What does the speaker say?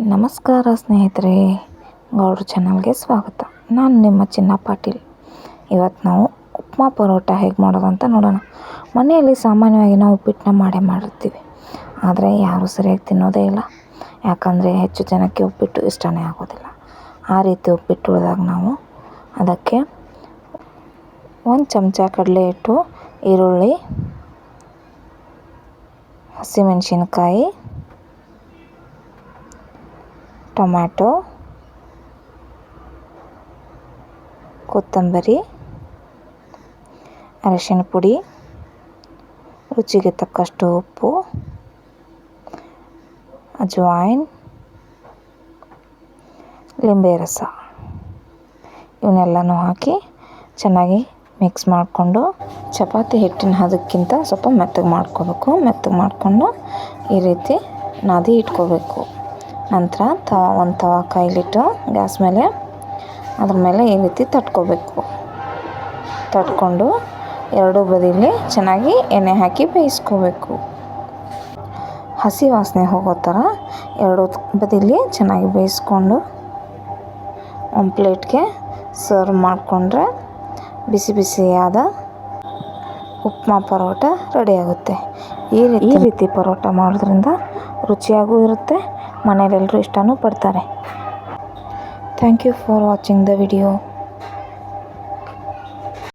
ನಮಸ್ಕಾರ ಸ್ನೇಹಿತರೆ, ಗೌಡ್ರ ಚಾನಲ್ಗೆ ಸ್ವಾಗತ. ನಾನು ನಿಮ್ಮ ಚಿನ್ನ ಪಾಟೀಲ್. ಇವತ್ತು ನಾವು ಉಪ್ಮಾ ಪರೋಟ ಹೇಗೆ ಮಾಡೋದಂತ ನೋಡೋಣ. ಮನೆಯಲ್ಲಿ ಸಾಮಾನ್ಯವಾಗಿ ನಾವು ಉಪ್ಪಿಟ್ಟನ್ನ ಮಾಡಿರ್ತೀವಿ, ಆದರೆ ಯಾರೂ ಸರಿಯಾಗಿ ತಿನ್ನೋದೇ ಇಲ್ಲ. ಯಾಕಂದರೆ ಹೆಚ್ಚು ಜನಕ್ಕೆ ಉಪ್ಪಿಟ್ಟು ಇಷ್ಟನೇ ಆಗೋದಿಲ್ಲ. ಆ ರೀತಿ ಉಪ್ಪಿಟ್ಟು ಉಳಿದಾಗ ನಾವು ಅದಕ್ಕೆ 1 ಚಮಚ ಕಡಲೆ ಹಿಟ್ಟು, ಈರುಳ್ಳಿ, ಹಸಿಮೆಣಸಿನ್ಕಾಯಿ, ಟೊಮ್ಯಾಟೊ, ಕೊತ್ತಂಬರಿ, ಅರಿಶಿಣ ಪುಡಿ, ರುಚಿಗೆ ತಕ್ಕಷ್ಟು ಉಪ್ಪು, ಅಜ್ವಾಯಿನ್, ಲಿಂಬೆ ರಸ ಇವನ್ನೆಲ್ಲನೂ ಹಾಕಿ ಚೆನ್ನಾಗಿ ಮಿಕ್ಸ್ ಮಾಡಿಕೊಂಡು, ಚಪಾತಿ ಹಿಟ್ಟಿನ ಹದಕ್ಕಿಂತ ಸ್ವಲ್ಪ ಮೆತ್ತಗೆ ಮಾಡಿಕೊಂಡು ಈ ರೀತಿ ನಾದಿ ಇಟ್ಕೋಬೇಕು. ನಂತರ ಒಂದು ತವ ಕೈಲಿಟ್ಟು ಗ್ಯಾಸ್ ಮೇಲೆ ಅದ್ರ ಮೇಲೆ ಈ ರೀತಿ ತಟ್ಕೊಂಡು ಎರಡೂ ಬದಿಲಿ ಚೆನ್ನಾಗಿ ಎಣ್ಣೆ ಹಾಕಿ ಬೇಯಿಸ್ಕೋಬೇಕು. ಹಸಿ ವಾಸನೆ ಹೋಗೋ ಥರ ಎರಡೂ ಬದಿಲಿ ಚೆನ್ನಾಗಿ ಬೇಯಿಸ್ಕೊಂಡು ಒಂದು ಪ್ಲೇಟ್ಗೆ ಸರ್ವ್ ಮಾಡಿಕೊಂಡ್ರೆ ಬಿಸಿ ಬಿಸಿಯಾದ ಉಪ್ಮಾ ಪರೋಟ ರೆಡಿಯಾಗುತ್ತೆ. ಈ ರೀತಿ ಪರೋಟ ಮಾಡೋದ್ರಿಂದ ರುಚಿಯಾಗೂ ಇರುತ್ತೆ, ಮನೆಯಲ್ಲೆಲ್ಲರೂ ಇಷ್ಟನೂ ಪಡ್ತಾರೆ. Thank you for watching the video.